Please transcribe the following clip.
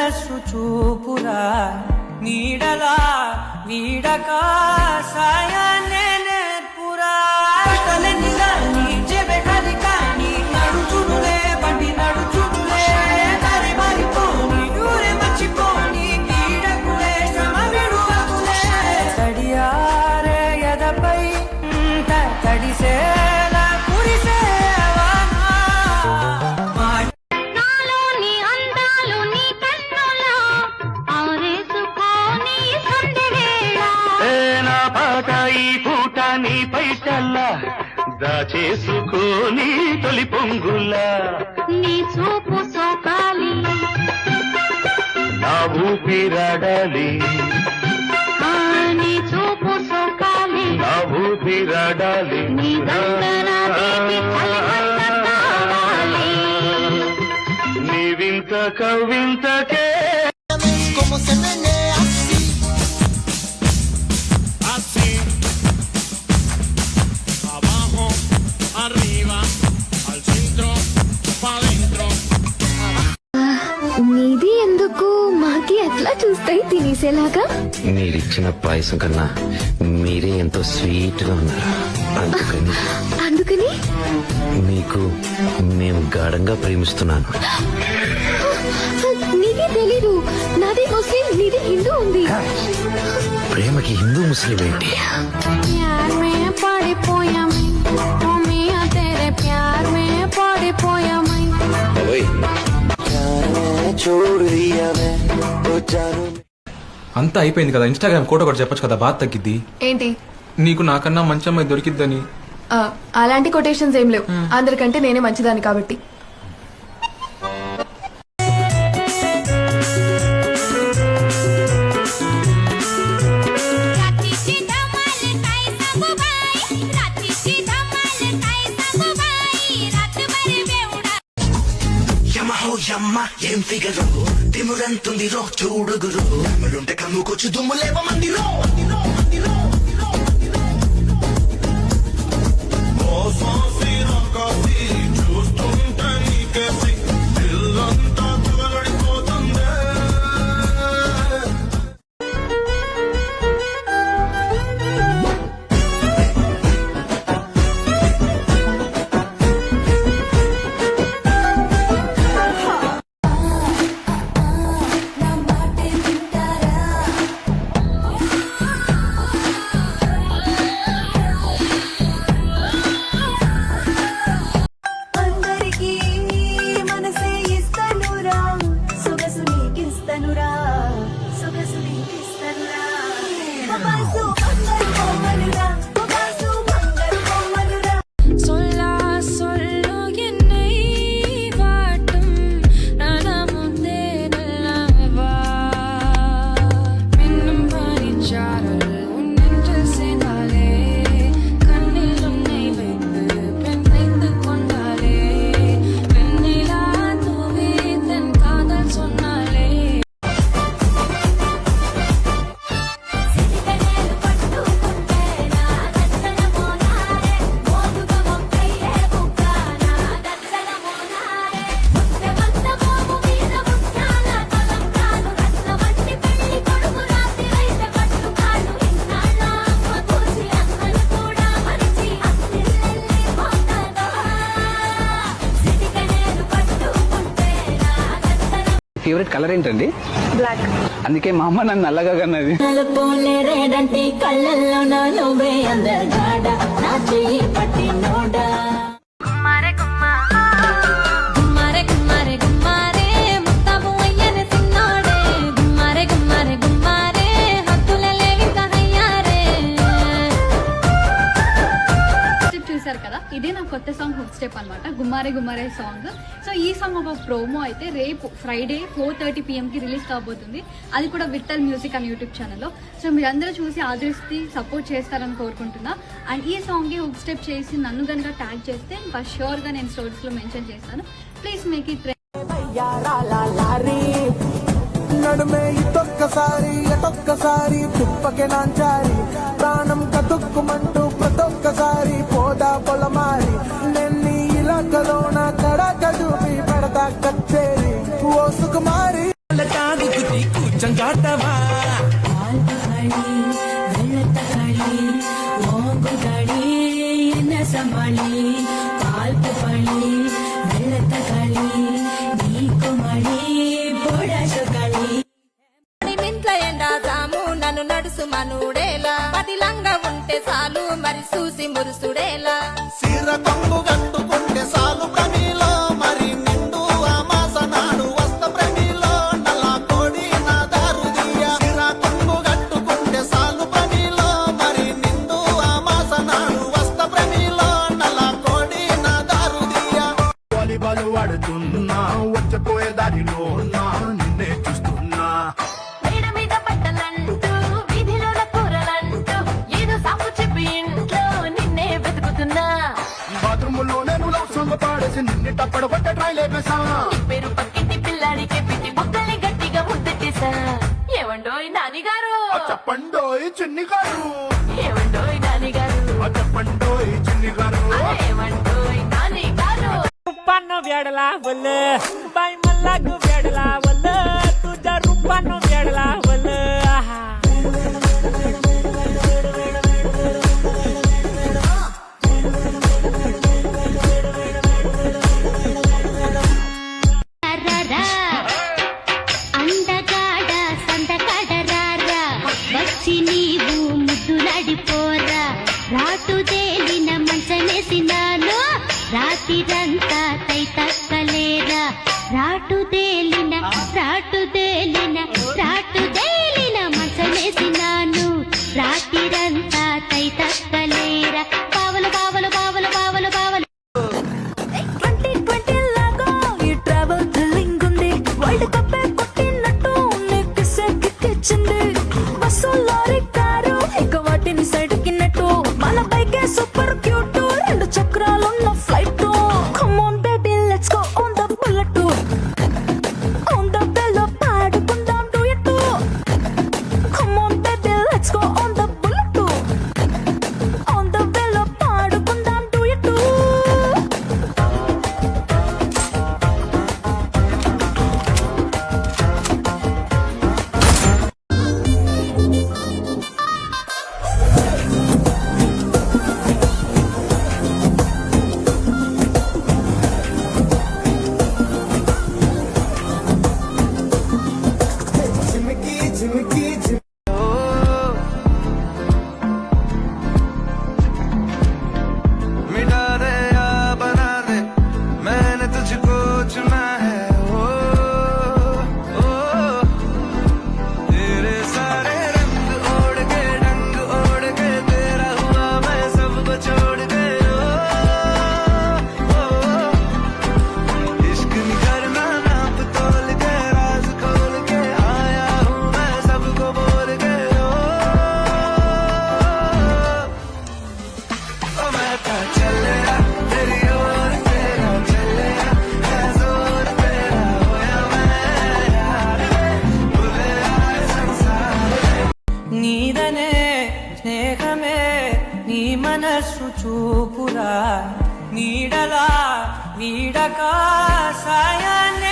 మనసు చూపురా నీడలా నీడకా సాయాన్నే నేర్పురా తలెన్నిగా నీ చెబె కది కానీ నడుచునులే బండి నడుచునులే దారి మారిపోని ఊరే మర్చిపోని కీడకులే శ్రమ విడువకులే తడియారే ఎదపై తడిసేలా కురిసేవా నాలోని అందాలు నీ కన్నులా ఆరేసుకోని సందెవేళ నా పాట ఈ పూట నీపై చల్లా దాచేసుకోని తొలి పొంగులా నీ చూపు సోకాలి నా ఊపిరాడాలి నీ చూపు సోకాలి నా ఊపిరాడాలి నీ దండన తీపి చలిమంట కావాలి నీ వింత కవింతకే Como se menea así. Así, abajo, arriba, al centro, pa' dentro. నీది ఎందుకు మాకి ఎట్లా చూస్తాయి తినేసేలాగా మీరిచ్చిన పాయసం కన్నా మీరే ఎంతో స్వీట్ గా ఉన్నారు. అందుకని అందుకని మీకు మేము గాఢంగా ప్రేమిస్తున్నాను. నీకే తెలీదు నాది ముస్లిం నీది హిందూ ఉంది ప్రేమకి హిందూ ముస్లిం ఏంటి? प्यार में पड़े पोया मैं ओ मियां तेरे प्यार में पड़े पोया मैं అంతా అయిపోయింది కదా, ఇన్స్టాగ్రామ్ కోట కూడా చెప్పొచ్చు కదా, బాధ తగ్గిద్ది. ఏంటి నీకు నాకన్నా మంచి అమ్మాయి దొరికిద్దని. అలాంటి కొటేషన్స్ ఏం లేవు, అందరికంటే నేనే మంచిదాన్ని కాబట్టి. యమ్మ ఏం ఫిగరు తిమురంతుంది రో చూడుగురు మరుంటే కమ్ముకొచ్చు దుమ్ము లేవ మందిరో చూస్తుంటే నీకేసి ఇల్లంతా తగలడిపోతుంది ఫేవరెట్ కలర్ ఏంటండి? బ్లాక్. అందుకే మా అమ్మ నన్ను నల్లగా కన్నది. కళ్ళల్లో నా నువ్వే అందగాడ నా చెయ్యి పట్టి నోడా గుమ్మారే గుమ్మారే గుమ్మారే గుమ్మారే ముస్తాబు అయ్యన సిన్నోడే గుమ్మారే గుమ్మారే గుమ్మారే హద్దులే లేవి కహయ్యారే. చూసారు కదా, ఇదే నా కొత్త సాంగ్ హుక్ స్టెప్ అనమాట, గుమ్మారే గుమ్మారే సాంగ్. సో ఈ సాంగ్ ఒక ప్రోమో అయితే రేపు ఫ్రైడే 4:30 PM కి రిలీజ్ కాబోతుంది, అది కూడా విట్టల్ మ్యూజిక్ అని యూట్యూబ్ ఛానల్లో. సో మీరందరూ చూసి ఆదరిస్తే సపోర్ట్ చేస్తారని కోరుకుంటున్నా. అండ్ ఈ సాంగ్కి హుక్ స్టెప్ చేసి నన్ను కనుక ట్యాగ్ చేస్తే ఇంకా ష్యూర్గా నేను స్టోరీస్లో మెన్షన్ చేస్తాను. ప్లీజ్ మేక్ ఇట్ నడుమే ఇటొక్కసారి ఎటొక్కసారి తిప్పకే నాంచారి ప్రాణం కతుక్కుమంటూ ప్రతొక్కసారి పోదా పొలమారి నెన్ని ఇలాకలోన కడక చూపి పెడతా కచ్చేరి ఓ సుకుమారి కాదు గుద్ది కూర్చంగాటవా మింట్ల ఎండా జాము నన్ను నడుసు మనుడేలా పదిలంగా ఉంటే చాలు మరి చూసి మురుసుడేలా సిర కొంగు కట్టుకుంటే సాలు ప్రమిలో మరి నిండు అమాసనాడు వస్త ప్రమిలో నల్ల కోడి నా దారుదియ సిర కొంగు కట్టుకుంటే సాలు ప్రమిలో మరి నిండు అమాసనాడు వస్త ప్రమిలో నల్ల కోడి నా దారుదియ వాలీబాల్ ఆడుతున్నా వచ్చపోయే దారిలో నా నిన్నే చూస్తున్నా మేడ మీద బట్టలంటూ వీధిలోన కూరలంటూ ఏదో సాకు చెప్పి ఇంట్లో నిన్నే వెతుకుతున్నా బాత్రూములో నేను లవ్ సాంగ్ పాడేసి నిన్ను టప్పడు పట్ట ట్రై లేపేసా నీ పేరు పక్కింటి పిల్లాడికి పెట్టి బుక్కల్ని గట్టిగా ముద్దెట్టేశా ఏవండోయ్ నానిగారు చెప్పండోయ్ చిన్ని గారు ఏవండోయ్ నానిగారు చెప్పండోయ్ చిన్ని గారు ఏవండోయ్ నానిగారు रूपानो वेडला बोले बाई मल्लागु वेडला बोले तुझा रूपानो वेडला बोले అందగాడ సందగాడ రారా వచ్చి నీవు ముద్దులాడిపోరా రాటు తేలిన మంచమేసినాను రాతిరంతా తై తక్కలేరా రాటు తేలిన మంచమేసినాను రాతిరంతా తై తక్కలేరా పావలు పావలు పావలు పావలు పావలు 2020 లాగా ఈ ట్రావెల్ థ్రిల్లింగ్ ఉంది వరల్డ్ కప్ కొట్టినట్టు నీకు సెక్కిచ్చింది బస్సు లారీ కారు ఇక వాటిని సైడ్ కిన్నట్టు మన బైకే సూపర్ క్యూట్ రెండు చక్రాలున్న flight come on baby let's go on the bullet on the bell పాడుకుందాం duet come on baby let's go on the bullet on the bell పాడుకుందాం duet मिटा दे या बना दे मैंने तुझको चुना है ओ तेरे सारे रंग ओढ़ के डंग ओढ़ के तेरा हुआ मैं सबको छोड़ के ओ इश्क नहीं करना नाप तोल के राज खोल के आया हूँ मैं सबको बोल के ओ मैं तो चलेगा तेरी ओर तेरा चलेगा है जोर तेरा होया मैं यार भूले आए संसार నీదనే స్నేహమే నీ మనస్సు చూపురా నీడలా వీడక సాయాన్నే